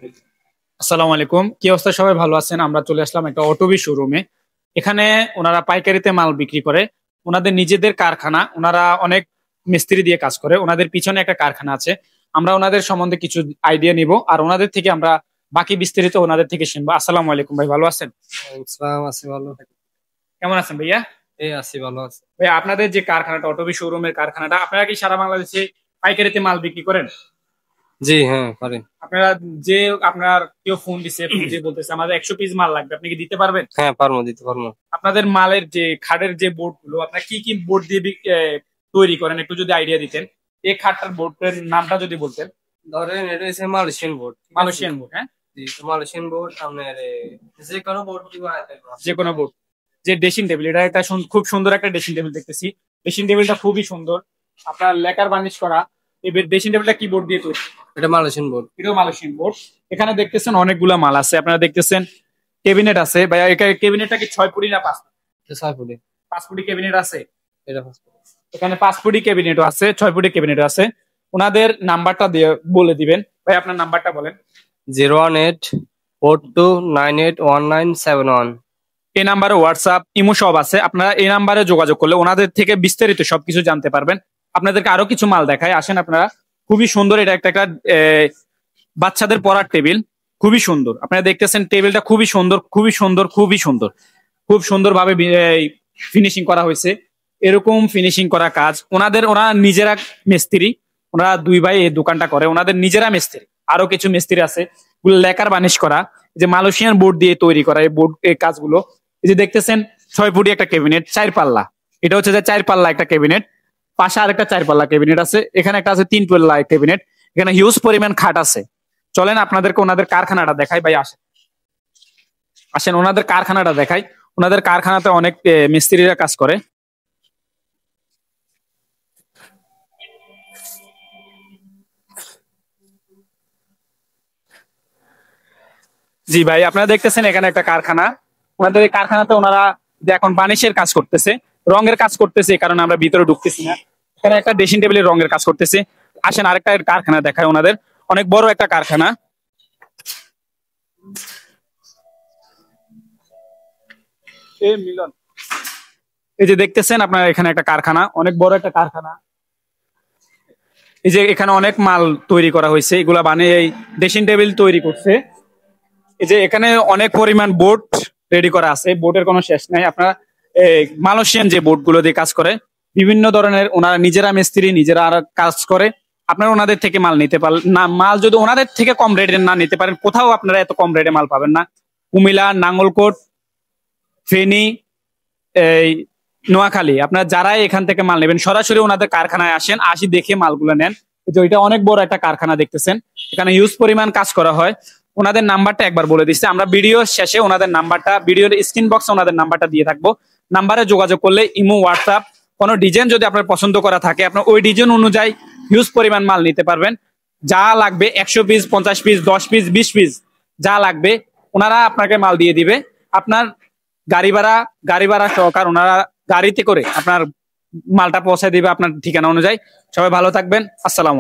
আসসালামু আলাইকুম, কি অবস্থা? সবাই ভালো আছেন? আমরা চলে আসলাম একটা অটোবি শোরুমে। এখানে ওনারা পাইকারিতে মাল বিক্রি করে। ওনাদের নিজেদের কারখানা, ওনারা অনেক মিস্ত্রি দিয়ে কাজ করে। ওনাদের পিছনে একটা কারখানা আছে। আমরা ওনাদের সম্বন্ধে কিছু আইডিয়া নিব, আর ওনাদের থেকে আমরা বাকি বিস্তারিত ওনাদের থেকে শুনবো। আসসালামু আলাইকুম ভাই, ভালো আছেন? ইসলাম আছি ভালো। কেমন আছেন ভাইয়া? এই আছি ভালো আছি। ভাই, আপনাদের যে কারখানাটা, অটোবি শোরুমের কারখানাটা, আপনারা কি সারা বাংলাদেশে পাইকারিতে মাল বিক্রি করেন? জি হ্যাঁ পারি। আপনারা যে আপনার কেউ ফোন দিছে, ফোন দিয়ে বলতেছে আমাদের 100 পিস মাল লাগবে, আপনি কি দিতে পারবেন? হ্যাঁ পারবো, দিতে পারবো। আপনাদের মালের যে খাটের যে বোর্ড গুলো, আপনার কি কি বোর্ড দিয়ে তৈরি করেন, একটু যদি আইডিয়া দিতেন। এই খাটটার বোর্ডের নামটা যদি বলতেন। ধরেন এটা হচ্ছে মালয়েশিয়ান বোর্ড, ঠিক আছে? মালয়েশিয়ান বোর্ড, হ্যাঁ। জি, তো মালয়েশিয়ান বোর্ড আপনার যে কোনো বোর্ড দিব যে কোনো বোর্ড। যে ড্রেসিং টেবিল, এটা একটা খুব সুন্দর একটা ড্রেসিং টেবিল দেখতেছি। ড্রেসিং টেবিলটা খুবই সুন্দর, আপনার লেকার বার্নিশ করা। এই ড্রেসিং টেবিলটা কি বোর্ড দিয়ে তৈরি? এটা মালয়েশিয়ান বোর্ড। এটাও মালয়েশিয়ান বোর্ড। এখানে দেখতেছেন অনেকগুলা মাল আছে, আপনারা দেখতেছেন কেবিনেট আছে ভাই। কেবিনেটটা কি 6 ফুটি না 5 ফুট? এটা 6 ফুটে। 5 ফুটি কেবিনেট আছে। এটা 5 ফুট। এখানে 5 ফুটি ক্যাবিনেটও আছে, 6 ফুটি ক্যাবিনেটও আছে। ওনাদের নাম্বারটা দিয়ে বলে দিবেন ভাই, আপনার নাম্বারটা বলেন। 01842981971। এই নাম্বারে হোয়াটসঅ্যাপ, ইমো সব আছে। আপনারা এই নাম্বারে যোগাযোগ করলে ওনাদের থেকে বিস্তারিত সবকিছু জানতে পারবেন। আপনাদেরকে আরো কিছু মাল দেখায়, আসেন আপনারা। খুবই সুন্দর, এটা একটা একটা বাচ্চাদের পড়ার টেবিল, খুবই সুন্দর। আপনারা দেখতেছেন টেবিলটা খুবই সুন্দর, খুবই সুন্দর, খুবই সুন্দর। খুব সুন্দর ভাবে ফিনিশিং করা হয়েছে। এরকম ফিনিশিং করা কাজ ওরা নিজেরা মিস্ত্রি। ওনারা দুই ভাই এই দোকানটা করে, ওনাদের নিজেরা মিস্ত্রি। আরো কিছু মিস্ত্রি আছে, লেকার বানিশ করা, যে মালয়েশিয়ান বোর্ড দিয়ে তৈরি করা এই বোর্ড, এই কাজগুলো। এই যে দেখতেছেন 6 ফুটি একটা ক্যাবিনেট, 4 পাল্লা। এটা হচ্ছে যে 4 পাল্লা একটা ক্যাবিনেট। পাশে আরেকটা 4 পাল্লা ক্যাবিনেট আছে। এখানে একটা আছে 3 পাল্লা ক্যাবিনেট। এখানে হিউজ পরিমাণ খাট আছে। চলেন আপনাদেরকে ওনাদের কারখানাটা দেখাই ভাই, আসেন। আসেন ওনাদের কারখানাটা দেখাই। ওনাদের কারখানাতে অনেক মিস্ত্রিরা কাজ করে। জি ভাই, আপনারা দেখতেছেন এখানে একটা কারখানা। ওনাদের এই কারখানাতে ওনারা যে এখন বানিশের কাজ করতেছে, রঙের কাজ করতেছে, এই কারণে আমরা ভিতরে ঢুকতেছি না। এখানে একটা ড্রেসিং টেবিলের রঙের কাজ করতেছে। আসেন আরেকটা কারখানা দেখায় ওনাদের। অনেক বড় একটা কারখানা। মিলন, এই যে দেখতেছেন আপনার এখানে একটা কারখানা, অনেক বড় একটা কারখানা। এই যে এখানে অনেক মাল তৈরি করা হয়েছে, এগুলা বানিয়ে এই ড্রেসিং টেবিল তৈরি করছে। এই যে এখানে অনেক পরিমাণ বোর্ড রেডি করা আছে, বোর্ডের কোনো শেষ নাই। আপনারা মালয়েশিয়ান যে বোর্ড গুলো দিয়ে কাজ করে, বিভিন্ন ধরনের, ওনারা নিজেরা মিস্ত্রি, নিজেরা আর কাজ করে। আপনারা ওনাদের থেকে মাল নিতে পারেন না। মাল যদি ওনাদের থেকে কম রেটে না নিতে পারেন, কোথাও আপনারা এত কম রেটে মাল পাবেন না। কুমিল্লা, নাঙ্গলকোট, ফেনী, এই নোয়াখালী, আপনারা যারাই এখান থেকে মাল নেবেন সরাসরি ওনাদের কারখানায় আসেন, আসি দেখে মালগুলো নেন। যে এটা অনেক বড় একটা কারখানা দেখতেছেন, এখানে হিউজ পরিমাণ কাজ করা হয়। ওনাদের নাম্বারটা একবার বলে দিচ্ছি, আমরা ভিডিও শেষে ওনাদের নাম্বারটা, ভিডিওর স্ক্রিন বক্সে ওনাদের নাম্বারটা দিয়ে থাকবো। নাম্বারে যোগাযোগ করলে ইমো, হোয়াটসঅ্যাপ, কোনো ডিজাইন যদি আপনার পছন্দ করা থাকে, আপনার ওই ডিজাইন অনুযায়ী হিউজ পরিমাণ মাল নিতে পারবেন। যা লাগবে 100 পিস, 50 পিস, 10 পিস, 20 পিস, যা লাগবে ওনারা আপনাকে মাল দিয়ে দিবে। আপনার গাড়ি ভাড়া সহকার ওনারা গাড়িতে করে আপনার মালটা পৌঁছে দিবে আপনার ঠিকানা অনুযায়ী। সবাই ভালো থাকবেন, আসসালাম।